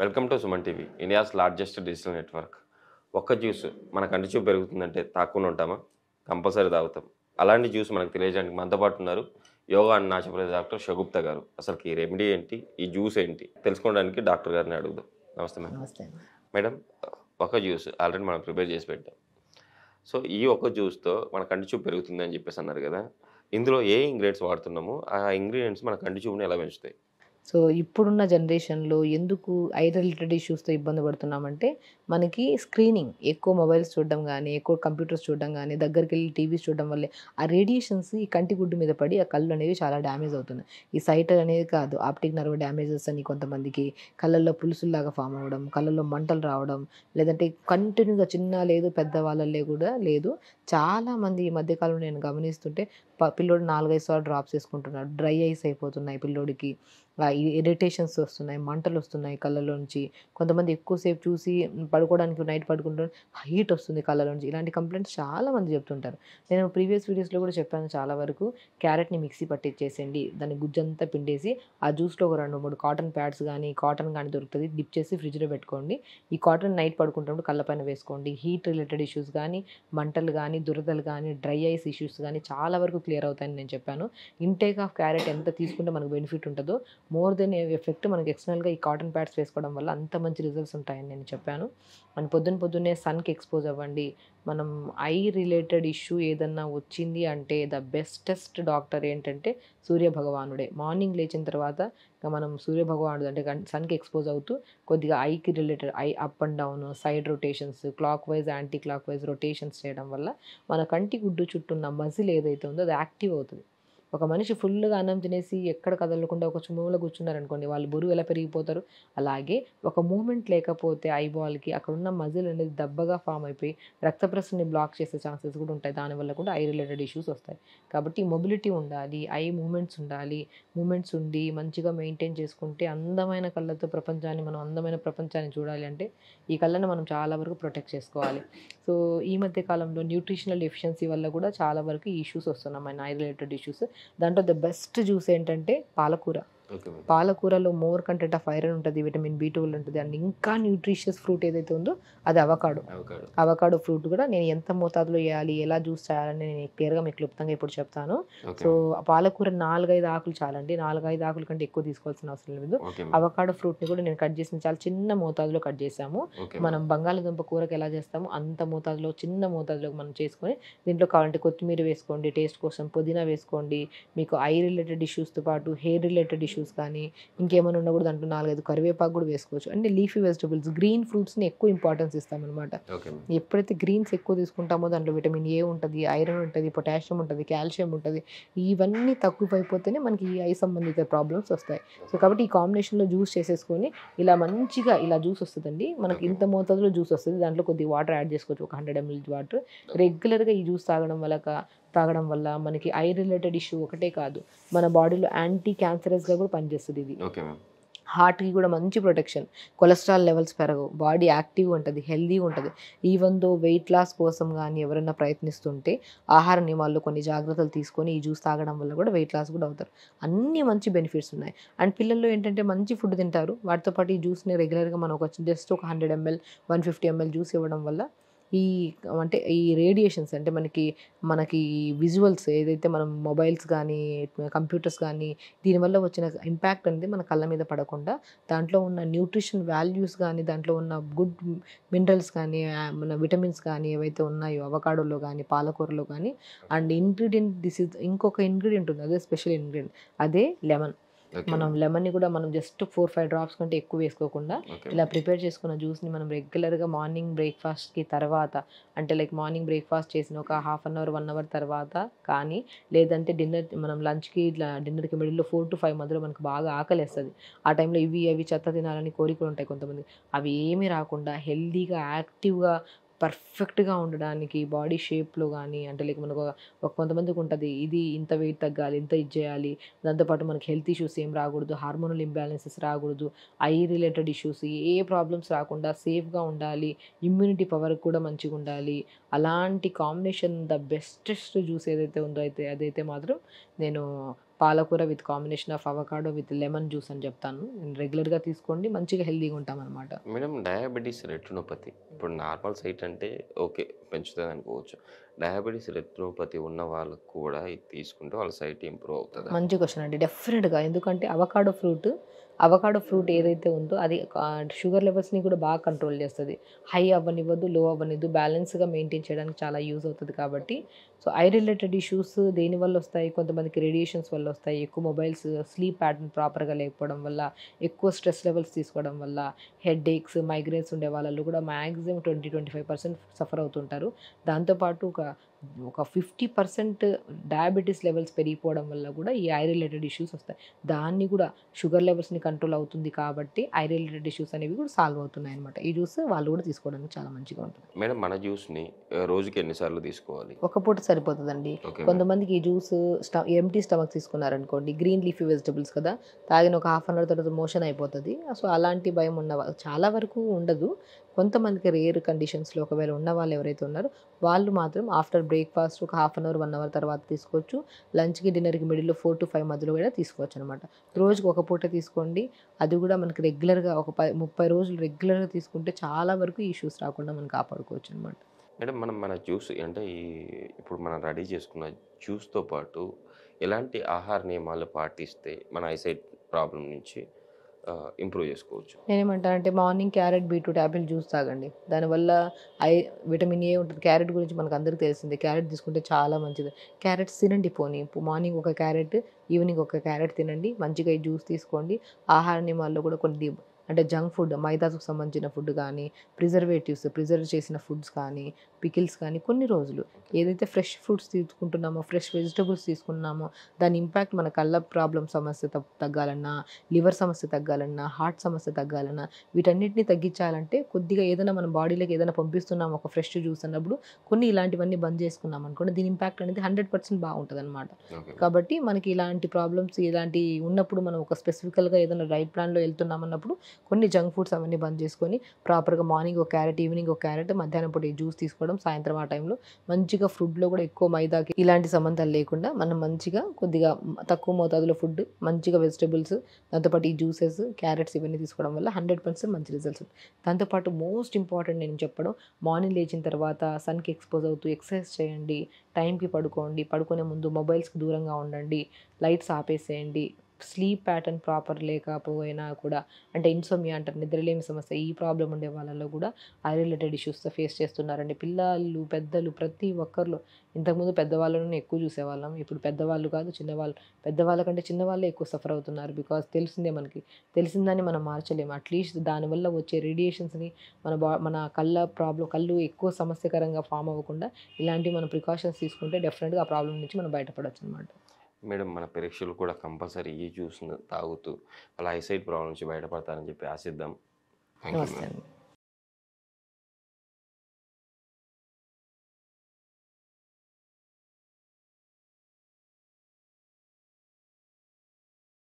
Welcome to Suman TV, India's largest digital network. ఒక్క juice మన కంటి చూపు పెరుగుతుందంటే తాకుండా ఉంటామా? కంపల్సరీ తాగుతాం. అలాంటి జ్యూస్ మనకు తెలియజేయడానికి మనతో పాటు ఉన్నారు yoga and naturopathy doctor Shagufta గారు. అసలుకి ఈ రెమెడీ ఏంటి, ఈ జ్యూస్ ఏంటి తెలుసుకోవడానికి డాక్టర్ గారిని అడుగుదాం. నమస్తే మేడం. నమస్తే అండి. మేడం, ఒక జ్యూస్ ఆల్రెడీ మనం ప్రిపేర్ చేసి పెట్టాం. సో ఈ ఒక్క జ్యూస్తో మన కంటి చూపు పెరుగుతుంది అని చెప్పేసి అన్నారు కదా. ఇందులో ఏ ఇంగ్రీడియంట్స్ వాడుతున్నామో ఆ ఇంగ్రీడియంట్స్ మన కంటి చూపుని ఎలా పెంచుతాయి? సో, ఇప్పుడున్న జనరేషన్‌లో ఎందుకు ఐ రిలేటెడ్ ఇష్యూస్‌తో ఇబ్బంది పడుతున్నామంటే, మనకి స్క్రీనింగ్ ఎక్కువ మొబైల్స్ చూడడం గానీ, ఎక్కువ కంప్యూటర్స్ చూడడం గానీ, దగ్గరికెళ్ళి టీవీస్ చూడడం వల్లే ఆ రేడియేషన్స్ ఈ కంటి గుడ్డు మీద పడి ఆ కళ్ళు అనేవి చాలా డ్యామేజ్ అవుతున్నాయి. ఈ సైట్ అనేది కాదు, ఆప్టిక్ నర్వ్ డ్యామేజెస్ అని కొంతమందికి కళ్ళల్లో పులుసుల్లాగా ఫార్మ్ అవ్వడం, కళ్ళల్లో మంటలు రావడం, లేదంటే కంటిన్యూగా చిన్న లేదు, పెద్ద వాళ్ళల్లో కూడా లేదు. చాలామంది ఈ మధ్య కాలంలో నేను గమనిస్తుంటే పిల్లోడు 4, 5 సార్లు డ్రాప్స్ ఏసుకుంటున్నాడు. డ్రై ఐస్ అయిపోతున్నాయి పిల్లోడికి. ఇరిటేషన్స్ వస్తున్నాయి, మంటలొస్తున్నాయి కళ్ళలోంచి. కొంతమంది ఎక్కువ సేపు చూసి పడుకోవడానికి నైట్ పడుకుంటూ హీట్ వస్తుంది కళ్ళలోంచి. ఇలాంటి కంప్లెయింట్స్ చాలామంది చెప్తుంటారు. నేను ప్రీవియస్ వీడియోస్‌లో కూడా చెప్పాను చాలా వరకు. క్యారెట్‌ని మిక్సీ పట్టిచ్చేసేయండి. దాన్ని గుజ్జంతా పిండేసి, ఆ జ్యూస్‌లో ఒక 2, 3 కాటన్ ప్యాడ్స్ గానీ, కాటన్ గానీ దొరుకుతది. డిప్ చేసి ఫ్రిడ్జ్‌లో పెట్టుకోండి. ఈ కాటన్ నైట్ పడుకుంటున్నప్పుడు కళ్ళపైన వేసుకోండి. హీట్ రిలేటెడ్ ఇష్యూస్ గానీ, మంటలు గానీ, దురదలు గానీ, డ్రై ఐస్ ఇష్యూస్ గానీ చాలా వరకు క్లియర్ అవుతాయని నేను చెప్పాను. ఇంటేక్ ఆఫ్ క్యారెట్ ఎంత తీసుకుంటే మనకు బెనిఫిట్ ఉంటదో, మోర్ దెన్ ఎఫెక్ట్ మనకి ఎక్స్టర్నల్‌గా ఈ కాటన్ ప్యాడ్స్ వేసుకోవడం వల్ల అంత మంచి రిజల్ట్స్ ఉంటాయని నేను చెప్పాను. అండ్ పొద్దున్నే సన్‌కి ఎక్స్‌పోజ్ అవ్వండి. మనం ఐ రిలేటెడ్ ఇష్యూ ఏదన్నా వచ్చింది అంటే ద బెస్టెస్ట్ డాక్టర్ ఏంటంటే సూర్య భగవానుడే. మార్నింగ్ లేచిన తర్వాత ఇక మనం సూర్య భగవానుడు అంటే సన్‌కి ఎక్స్‌పోజ్ అవుతూ కొద్దిగా ఐకి related eye up and down, side rotations, clockwise, anti clockwise rotations చేయడం వల్ల మన కంటి గుడ్డు చుట్టూ ఉన్న మజిల్ ఏదైతే ఉందో అది యాక్టివ్ అవుతది. ఒక మనిషి ఫుల్‌గా అన్నం తినేసి ఎక్కడ కదలకుండా ఒక మూల కూర్చున్నారనుకోండి, వాళ్ళు బరువు ఎలా పెరిగిపోతారు. అలాగే ఒక మూవ్‌మెంట్ లేకపోతే ఐబాల్‌కి అక్కడున్న మజిల్ అనేది దబ్బగా ఫార్మ్ అయిపోయి రక్త ప్రసరణని బ్లాక్ చేసే ఛాన్సెస్ కూడా ఉంటాయి. దానివల్ల కూడా ఐ రిలేటెడ్ ఇష్యూస్ వస్తాయి. కాబట్టి మొబిలిటీ ఉండాలి, ఐ మూవ్‌మెంట్స్ ఉండాలి. మూవ్‌మెంట్స్ ఉండి మంచిగా మెయింటైన్ చేసుకుంటే అందమైన కళ్ళతో ప్రపంచాన్ని మనం అందమైన ప్రపంచాన్ని చూడాలి అంటే ఈ కళ్ళని మనం చాలా వరకు ప్రొటెక్ట్ చేసుకోవాలి. సో, ఈ మధ్య కాలంలో న్యూట్రిషనల్ డెఫిషియన్సీ వల్ల కూడా చాలా వరకు ఈ ఇష్యూస్ వస్తున్నాయి. మన ఐ రిలేటెడ్ ఇష్యూస్. దాంట్లో ద బెస్ట్ జ్యూస్ ఏంటంటే పాలకూర. Okay madam. పాలకూరలో మోర్ కంటెంట్ ఆఫ్ ఐరన్ ఉంటది. విటమిన్ బి12 ఉంటది. అండ్ ఇంకా న్యూట్రిషియస్ ఫ్రూట్ ఏదైతే ఉందో అది అవకాడో. అవకాడో. అవకాడో ఫ్రూట్ కూడా నేను ఎంత మోతాదులో ఎయాలి, ఎలా జ్యూస్ చేయాలని నేను క్లియర్‌గా మీకు క్లుప్తంగా ఇప్పుడు చెప్తాను. Okay so, madam. పాలకూర 4, 5 ఆకులు చాలండి. 4, 5 ఆకుల కంటే ఎక్కువ తీసుకోవాల్సిన అవసరం లేదు. Okay madam. అవకాడో ఫ్రూట్‌ని కూడా నేను కట్ చేసిన చాలా చిన్న మోతాదులో కట్ చేశాము. Okay madam. మనం బంగాళాదుంప కూరకి ఎలా చేస్తామో అంత మోతాదులో చిన్న మోతాదులో మనం చేసుకొని దీంట్లో కావాలంటే కొత్తిమీర వేసుకోండి, టేస్ట్ కోసం పుదీనా వేసుకోండి. మీకు ఐ రిలేటెడ్ ఇష్యూస్‌తో పాటు హెయిర్ రిలేటెడ్ ఇష్యూస్ కానీ ఇంకేమైనా ఉన్నా కూడా దాంట్లో 4, 5 కరివేపాకు కూడా వేసుకోవచ్చు. అంటే లీఫీ వెజిటబుల్స్, గ్రీన్ ఫ్రూట్స్‌ని ఎక్కువ ఇంపార్టెన్స్ ఇస్తామనమాట. Okay madam. ఎప్పుడైతే గ్రీన్స్ ఎక్కువ తీసుకుంటామో దాంట్లో విటమిన్ ఏ ఉంటది, ఐరన్ ఉంటది, పొటాషియం ఉంటది, కాల్షియం ఉంటది. ఇవన్నీ తక్కువైపోతేనే మనకి ఈ ఐ సంబంధిత ప్రాబ్లమ్స్ వస్తాయి. సో, కాబట్టి ఈ కాంబినేషన్‌లో జ్యూస్ చేసేసుకొని ఇలా మంచిగా ఇలా జ్యూస్ వస్తదండి. మనకి ఇంత మోతాదులో జ్యూస్ వస్తది. దాంట్లో కొద్దిగా వాటర్ యాడ్ చేసుకోవచ్చు. ఒక 100 ml వాటర్. రెగ్యులర్‌గా ఈ జ్యూస్ తాగడం వల్ల మనకి ఐ రిలేటెడ్ ఇష్యూ ఒకటే కాదు, మన బాడీలో యాంటీ క్యాన్సరస్‌గా కూడా పనిచేస్తది ఇది. Okay ma'am. హార్ట్‌కి కూడా మంచి ప్రొటెక్షన్. కొలెస్ట్రాల్ లెవెల్స్ పెరగవు. బాడీ యాక్టివ్‌గా ఉంటది. హెల్తీగా ఉంటది. ఈవెన్ దో వెయిట్ లాస్ కోసం గానీ ఎవరైనా ప్రయత్నిస్తుంటే ఆహార నియమాల్లో కొన్ని జాగ్రత్తలు తీసుకొని ఈ జ్యూస్ తాగడం వల్ల కూడా వెయిట్ లాస్ కూడా అవుతారు. అన్నీ మంచి బెనిఫిట్స్ ఉన్నాయి. అండ్ పిల్లల్లో ఏంటంటే మంచి ఫుడ్ తింటారు. వాటితో పాటు ఈ జ్యూస్‌ని రెగ్యులర్‌గా మనం జస్ట్ ఒక 100 ml, 150 ml జ్యూస్ ఇవ్వడం వల్ల ఈ అంటే ఈ రేడియేషన్స్ అంటే మనకి విజువల్స్ ఏదైతే మనం మొబైల్స్ గానీ, కంప్యూటర్స్ గానీ దీనివల్ల వచ్చిన ఇంపాక్ట్ అనేది మన కళ్ళ మీద పడకుండా దాంట్లో ఉన్న న్యూట్రిషన్ వాల్యూస్ గానీ, దాంట్లో ఉన్న గుడ్ మినరల్స్ కానీ, మన విటమిన్స్ కానీ ఏవైతే ఉన్నాయో అవకాడోలో గానీ, పాలకూరలో గానీ అండ్ ఇంకొక ఇంగ్రీడియంట్ ఉంది. అదే స్పెషల్ ఇంగ్రీడియంట్. అదే లెమన్. ఓకే మనం మ్యామ్. లెమన్‌ని కూడా మనం జస్ట్ 4, 5 డ్రాప్స్ కంటే ఎక్కువ వేసుకోకుండా ఓకే ఇలా మ్యామ్. ప్రిపేర్ చేసుకున్న జ్యూస్‌ని మనం రెగ్యులర్‌గా మార్నింగ్ బ్రేక్‌ఫాస్ట్‌కి తర్వాత అంటే లైక్ మార్నింగ్ బ్రేక్‌ఫాస్ట్ చేసిన ఒక హాఫ్ అన్ అవర్, 1 అవర్ తర్వాత కానీ లేదంటే మనం లంచ్‌కి ఇట్లా డిన్నర్‌కి మిడిల్‌లో 4-5 మధ్యలో మనకు బాగా ఆకలేస్తది. ఆ టైంలో ఇవి అవి చెత్త తినాలని కోరికలు ఉంటాయి కొంతమందికి. అవి ఏమీ రాకుండా హెల్తీగా, యాక్టివ్‌గా, పర్ఫెక్ట్‌గా ఉండడానికి బాడీ షేప్‌లో గానీ అంటే లైక్ మనకు కొంతమందికి ఉంటది. ఇది ఇంత వెయిట్ తగ్గాలి, ఇంత ఇది చేయాలి. దాంతో పాటు మనకి హెల్త్ ఇష్యూస్ ఏం రాకూడదు. హార్మోనల్ ఇంబాలెన్సెస్ రాకూడదు. I related issues A problems రాకుండా సేఫ్‌గా ఉండాలి. ఇమ్యూనిటీ పవర్ కూడా మంచిగుండాలి. అలాంటి కాంబినేషన్ ద బెస్టెస్ట్ జ్యూస్ ఏదైతే ఉందో అదైతే మాత్రం నేను పాలకూర with combination of avocado with lemon juice అని చెప్తాను. రెగ్యులర్గా తీసుకోండి, మంచిగా హెల్తీగా ఉంటాం అనమాట. మేడం డయాబెటీస్ రెటినోపతి ఇప్పుడు నార్మల్ సైట్ అంటే ఓకే పెంచుతుంది అనుకోవచ్చు. డయాబెటీస్ రెటినోపతి ఉన్న వాళ్ళకు కూడా ఇది తీసుకుంటే వాళ్ళ సైట్ ఇంప్రూవ్ అవుతుందా? మంచి క్వశ్చన్ అండి. డెఫినెట్గా, ఎందుకంటే అవకాడో ఫ్రూట్ ఏదైతే ఉందో అది షుగర్ లెవెల్స్ని కూడా బాగా కంట్రోల్ చేస్తుంది. హై అవ్వనివ్వదు, లో అవ్వనివ్వదు, బ్యాలెన్స్గా మెయింటైన్ చేయడానికి చాలా యూజ్ అవుతుంది. కాబట్టి సో ఐ రిలేటెడ్ ఇష్యూస్ దేనివల్ల వస్తాయి? కొంతమందికి రేడియేషన్స్ వల్ల వస్తాయి, ఎక్కువ మొబైల్స్, స్లీప్ ప్యాటర్న్ ప్రాపర్గా లేకపోవడం వల్ల, ఎక్కువ స్ట్రెస్ లెవెల్స్ తీసుకోవడం వల్ల, హెడ్ ఏక్స్, మైగ్రేన్స్ ఉండే వాళ్ళలో కూడా మ్యాక్సిమం 20-25% సఫర్ అవుతుంటారు. దాంతోపాటు ఒక 50% డయాబెటీస్ లెవెల్స్ పెరిగిపోవడం వల్ల కూడా ఈ ఐ రిలేటెడ్ ఇష్యూస్ వస్తాయి. దాన్ని కూడా షుగర్ లెవెల్స్ని కంట్రోల్ అవుతుంది కాబట్టి ఐ రిలేటెడ్ ఇష్యూస్ అనేవి కూడా సాల్వ్ అవుతున్నాయి అనమాట. ఈ జ్యూస్ వాళ్ళు కూడా తీసుకోవడానికి చాలా మంచిగా ఉంటుంది. మేడం మన జ్యూస్ని రోజుకి ఎన్నిసార్లు తీసుకోవాలి? ఒక పూట సరిపోతుందండి. Okay madam. కొంతమందికి ఈ జ్యూస్ ఎంటీ స్టమక్ తీసుకున్నారనుకోండి, గ్రీన్ లీఫీ వెజిటబుల్స్ కదా, తాగిన ఒక హాఫ్ అన్ అవర్ తర్వాత మోషన్ అయిపోతుంది. సో అలాంటి భయం చాలా వరకు ఉండదు. కొంతమందికి రేర్ కండిషన్స్లో ఒకవేళ ఉన్న వాళ్ళు ఎవరైతే ఉన్నారో వాళ్ళు మాత్రం ఆఫ్టర్ బ్రేక్ఫాస్ట్ ఒక హాఫ్ అన్ అవర్ 1 అవర్ తర్వాత తీసుకోవచ్చు. లంచ్కి డిన్నర్కి మిడిల్లో 4 to 5 మధ్యలో కూడా తీసుకోవచ్చు అనమాట. రోజుకి ఒక పూట తీసుకోండి. అది కూడా మనకి రెగ్యులర్గా ఒక 30 రోజులు రెగ్యులర్గా తీసుకుంటే చాలా వరకు ఈ ఇష్యూస్ రాకుండా మనం కాపాడుకోవచ్చు అనమాట. మేడం మనం మన జ్యూస్ అంటే ఇప్పుడు మనం రెడీ చేసుకున్న జ్యూస్తో పాటు ఎలాంటి ఆహార నియమాలు పాటిస్తే మన ఐసైట్ ప్రాబ్లం నుంచి ఇంప్రూవ్ చేసుకోవచ్చు? నేనేమంటానంటే morning carrot, beetroot, Apple juice తాగండి. దానివల్ల ఐ విటమిన్ ఏ ఉంటుంది. క్యారెట్ గురించి మనకు అందరికీ తెలిసిందే. క్యారెట్ తీసుకుంటే చాలా మంచిది. క్యారెట్స్ తినండి. పోనీ మార్నింగ్ ఒక క్యారెట్, ఈవినింగ్ ఒక క్యారెట్ తినండి. మంచిగా ఈ జ్యూస్ తీసుకోండి. ఆహార నియమాల్లో కూడా కొన్ని అంటే జంక్ ఫుడ్, మైదాకు సంబంధించిన ఫుడ్ కానీ, ప్రిజర్వ్ చేసిన ఫుడ్స్ కానీ, పికిల్స్ కానీ కొన్ని రోజులు ఏదైతే ఫ్రెష్ ఫ్రూట్స్ తీసుకుంటున్నామో, ఫ్రెష్ వెజిటబుల్స్ తీసుకున్నామో దాని ఇంపాక్ట్ మన కళ్ళ ప్రాబ్లం సమస్య తగ్గాలన్నా, లివర్ సమస్య తగ్గాలన్నా, హార్ట్ సమస్య తగ్గాలన్నా, వీటన్నిటిని తగ్గించాలంటే కొద్దిగా ఏదైనా మన బాడీలోకి ఏదైనా పంపిస్తున్నాం ఒక ఫ్రెష్ జ్యూస్ అన్నప్పుడు కొన్ని ఇలాంటివన్నీ బంద్ చేసుకున్నాం అనుకోండి, దీని ఇంపాక్ట్ అనేది 100% బాగుంటుంది అనమాట. ఓకే. కాబట్టి మనకి ఇలాంటి ప్రాబ్లమ్స్ ఇలాంటి ఉన్నప్పుడు మనం ఒక స్పెసిఫికల్గా ఏదైనా డైట్ ప్లాన్లో వెళ్తున్నాం అన్నప్పుడు కొన్ని జంక్ ఫుడ్స్ అవన్నీ బంద్ చేసుకొని ప్రాపర్గా మార్నింగ్ ఒక క్యారెట్, ఈవినింగ్ ఒక క్యారెట్, మధ్యాహ్నం పూట ఈ జ్యూస్ తీసుకోవడం, సాయంత్రం ఆ టైంలో మంచిగా ఫుడ్లో కూడా ఎక్కువ మైదాకి ఇలాంటి సంబంధాలు లేకుండా మనం మంచిగా కొద్దిగా తక్కువ మోతాదులో ఫుడ్, మంచిగా వెజిటబుల్స్, దాంతోపాటు ఈ జ్యూసెస్, క్యారెట్స్ ఇవన్నీ తీసుకోవడం వల్ల 100% మంచి రిజల్ట్స్ ఉంటాయి. దాంతోపాటు మోస్ట్ ఇంపార్టెంట్ నేను చెప్పడం, మార్నింగ్ లేచిన తర్వాత సన్కి ఎక్స్పోజ్ అవుతూ ఎక్సర్సైజ్ చేయండి, టైంకి పడుకోండి, పడుకునే ముందు మొబైల్స్కి దూరంగా ఉండండి, లైట్స్ ఆపేసేయండి. స్లీప్ ప్యాటర్న్ ప్రాపర్ లేకపోయినా కూడా, అంటే ఇన్సోమియా అంటారు, నిద్రలేమి సమస్య, ఈ ప్రాబ్లం ఉండే వాళ్ళలో కూడా ఐ రిలేటెడ్ ఇష్యూస్తో ఫేస్ చేస్తున్నారండి. పిల్లలు, పెద్దలు, ప్రతి ఒక్కరిలో. ఇంతకుముందు పెద్దవాళ్ళను ఎక్కువ చూసేవాళ్ళం, ఇప్పుడు పెద్దవాళ్ళు కాదు చిన్నవాళ్ళు, పెద్దవాళ్ళ కంటే చిన్నవాళ్ళే ఎక్కువ సఫర్ అవుతున్నారు. బికాజ్ తెలిసిందే మనకి, తెలిసిందని మనం మార్చలేము. అట్లీస్ట్ దానివల్ల వచ్చే రేడియేషన్స్ని మన కళ్ళు ఎక్కువ సమస్యకరంగా ఫామ్ అవ్వకుండా ఇలాంటి మనం ప్రికాషన్స్ తీసుకుంటే డెఫినెట్గా ఆ ప్రాబ్లం నుంచి మనం బయటపడవచ్చు అనమాట. మేడం మన పరీక్షలు కూడా కంపల్సరీ ఈ జ్యూస్ను తాగుతూ వాళ్ళ ఐసైట్ ప్రాబ్లం నుంచి బయటపడతారని చెప్పి ఆశిద్దాం. థ్యాంక్ యూ నమస్తే మేడం. అండి.